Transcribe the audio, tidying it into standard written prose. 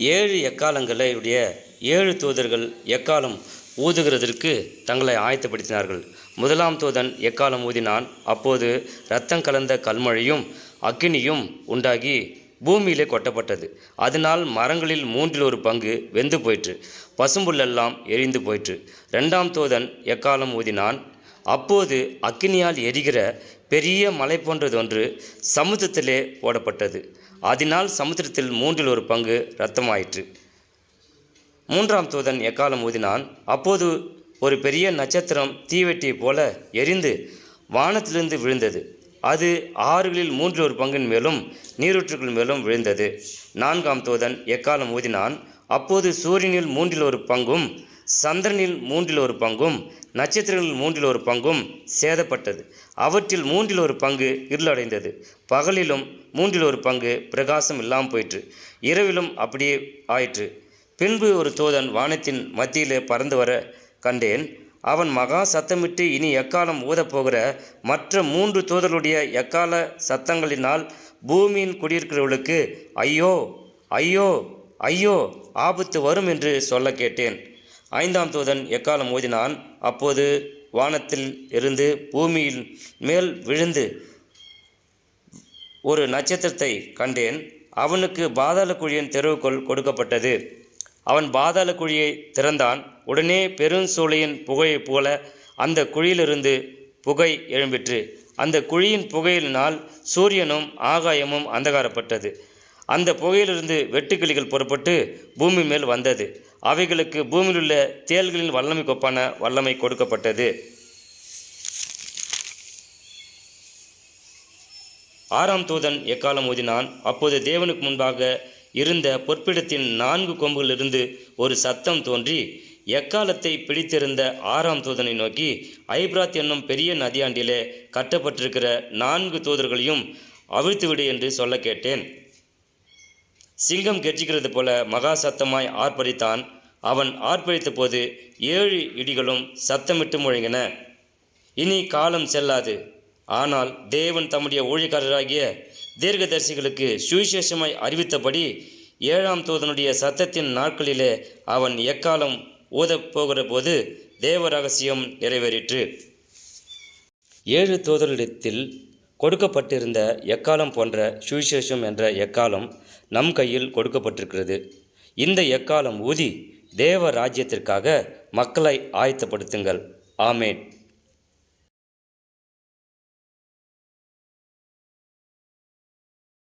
7 எக்காலங்களுடைய 7 தூதர்கள் எக்காலம் ஊதுகிறதற்கு தங்களை ஆயத்தப்படுத்தினார்கள். முதலாம் தூதன் எக்காலம் ஊதினான். அப்போது இரத்தம் கலந்த கல்மழையும் அக்கினியும் உண்டாகி பூமியிலே கொட்டப்பட்டது. அதனால் மரங்களில் 1/3 வெந்து போயிற்று, பசும்புல்லெல்லாம் எரிந்து போயிற்று. 2ஆம் தூதன் எக்காலம் ஊதினான். அப்போது அக்கினியால் எரிகிற பெரிய மலை போன்றதொன்று சமுத்திரத்திலே போடப்பட்டது. அதனால் சமுத்திரத்தில் 1/3 இரத்தமாயிற்று. 3ஆம் தூதன் எக்காலம் ஊதினான். அப்போது ஒரு பெரிய நட்சத்திரம் தீவெட்டியைப் போல எரிந்து வானத்திலிருந்து விழுந்தது. அது ஆறுகளில் 1/3 மேலும் நீரூற்றுகள் மேலும் விழுந்தது. 4ஆம் தூதன் எக்காலம் ஊதினான். அப்போது சூரியனில் 1/3 சந்திரனில் 1/3 நட்சத்திரங்களில் 1/3 சேதப்பட்டது. அவற்றில் 1/3 இருளடைந்தது. பகலிலும் 1/3 பிரகாசம் இல்லாமல் போயிற்று. இரவிலும் அப்படியே ஆயிற்று. பின்பு ஒரு தூதன் வானத்தின் மத்தியிலே பறந்து வர கண்டேன். அவன் மகா சத்தமிட்டு, இனி எக்காலம் ஊதப்போகிற மற்ற 3 தூதர்களுடைய எக்கால சத்தங்களினால் பூமியின் குடியிருக்கிறவர்களுக்கு ஐயோ ஐயோ ஐயோ, ஆபத்து வரும் என்று சொல்ல கேட்டேன். 5ஆம் தூதன் எக்காலம் ஊதினான். அப்போது வானத்தில் இருந்து பூமியின் மேல் விழுந்து ஒரு நட்சத்திரத்தை கண்டேன். அவனுக்கு பாதாள குழியின் திறவுகோல் கொடுக்கப்பட்டது. அவன் பாதாள குழியை திறந்தான். உடனே பெருஞ்சூளையின் புகையைப் போல அந்த குழியிலிருந்து புகை எழும்பிற்று. அந்த குழியின் புகையினால் சூரியனும் ஆகாயமும் அந்தகாரப்பட்டது. அந்த புகையிலிருந்து வெட்டுக்கிளிகள் புறப்பட்டு பூமி மேல் வந்தது. அவைகளுக்கு பூமியிலுள்ள தேள்களின் வல்லமைக்கு ஒப்பான வல்லமை கொடுக்கப்பட்டது. 6ஆம் தூதன் எக்காலம் ஊதினான். அப்போது தேவனுக்கு முன்பாக இருந்த பொற்பிடத்தின் 4 கொம்புகளிலிருந்து ஒரு சத்தம் தோன்றி எக்காலத்தை பிடித்திருந்த 6ஆம் தூதனை நோக்கி, ஐபிராத் என்னும் பெரிய நதியாண்டிலே கட்டப்பட்டிருக்கிற 4 தூதர்களையும் அவிழ்த்துவிடு என்று சொல்ல கேட்டேன். சிங்கம் கெர்ச்சிக்கிறது போல மகா சத்தமாய் ஆர்ப்பரித்தான். அவன் ஆர்ப்பரித்த போது 7 இடிகளும் சத்தமிட்டு முழங்கின. இனி காலம் செல்லாது. ஆனால் தேவன் தம்முடைய ஊழியக்காரராகிய தீர்க்கதரிசிகளுக்கு சுவிசேஷமாய் அறிவித்தபடி 7ஆம் தூதனுடைய சத்தத்தின் நாட்களிலே அவன் எக்காலம் ஊதப்போகிற போது தேவ ரகசியம் நிறைவேறிற்று. 7 தூதர்களிடத்தில் கொடுக்கப்பட்டிருந்த எக்காலம் போன்ற சுவிசேஷம் என்ற எக்காலம் நம் கையில் கொடுக்கப்பட்டிருக்கிறது. இந்த எக்காலம் ஊதி தேவ ராஜ்யத்திற்காக மக்களை ஆயத்தப்படுத்துங்கள். ஆமேன்.